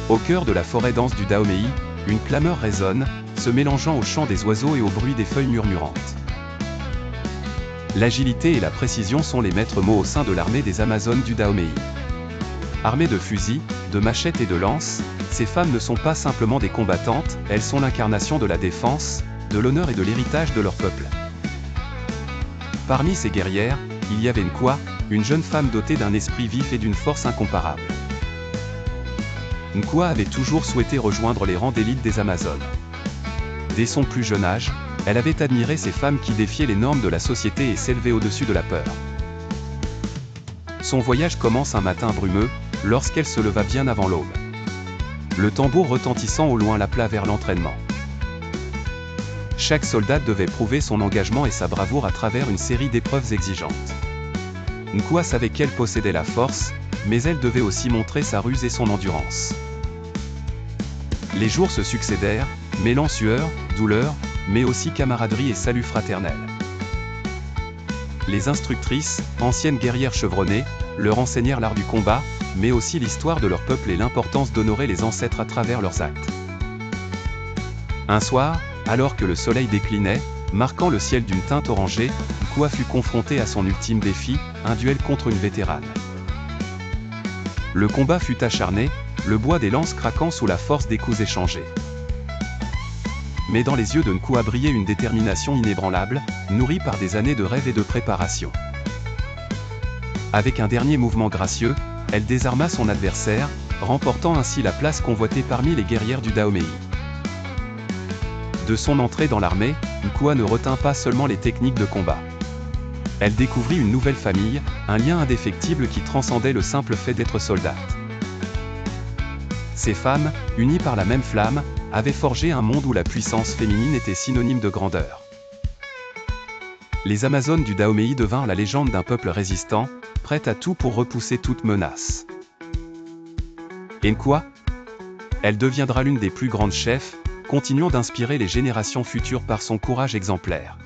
Au cœur de la forêt dense du Dahomey, une clameur résonne, se mélangeant au chant des oiseaux et au bruit des feuilles murmurantes. L'agilité et la précision sont les maîtres mots au sein de l'armée des Amazones du Dahomey. Armées de fusils, de machettes et de lances, ces femmes ne sont pas simplement des combattantes, elles sont l'incarnation de la défense, de l'honneur et de l'héritage de leur peuple. Parmi ces guerrières, il y avait Nkwa, une jeune femme dotée d'un esprit vif et d'une force incomparable. Nkwa avait toujours souhaité rejoindre les rangs d'élite des Amazones. Dès son plus jeune âge, elle avait admiré ces femmes qui défiaient les normes de la société et s'élevaient au-dessus de la peur. Son voyage commence un matin brumeux, lorsqu'elle se leva bien avant l'aube. Le tambour retentissant au loin l'appela vers l'entraînement. Chaque soldat devait prouver son engagement et sa bravoure à travers une série d'épreuves exigeantes. Nkwa savait qu'elle possédait la force, mais elle devait aussi montrer sa ruse et son endurance. Les jours se succédèrent, mêlant sueur, douleur, mais aussi camaraderie et salut fraternel. Les instructrices, anciennes guerrières chevronnées, leur enseignèrent l'art du combat, mais aussi l'histoire de leur peuple et l'importance d'honorer les ancêtres à travers leurs actes. Un soir, alors que le soleil déclinait, marquant le ciel d'une teinte orangée, Nkwa fut confronté à son ultime défi, un duel contre une vétérane. Le combat fut acharné, le bois des lances craquant sous la force des coups échangés. Mais dans les yeux de Nkwa brillait une détermination inébranlable, nourrie par des années de rêve et de préparation. Avec un dernier mouvement gracieux, elle désarma son adversaire, remportant ainsi la place convoitée parmi les guerrières du Dahomey. De son entrée dans l'armée, Nkwa ne retint pas seulement les techniques de combat. Elle découvrit une nouvelle famille, un lien indéfectible qui transcendait le simple fait d'être soldate. Ces femmes, unies par la même flamme, avaient forgé un monde où la puissance féminine était synonyme de grandeur. Les Amazones du Dahomey devinrent la légende d'un peuple résistant, prêt à tout pour repousser toute menace. Et Nkwa ? Elle deviendra l'une des plus grandes chefs, continuant d'inspirer les générations futures par son courage exemplaire.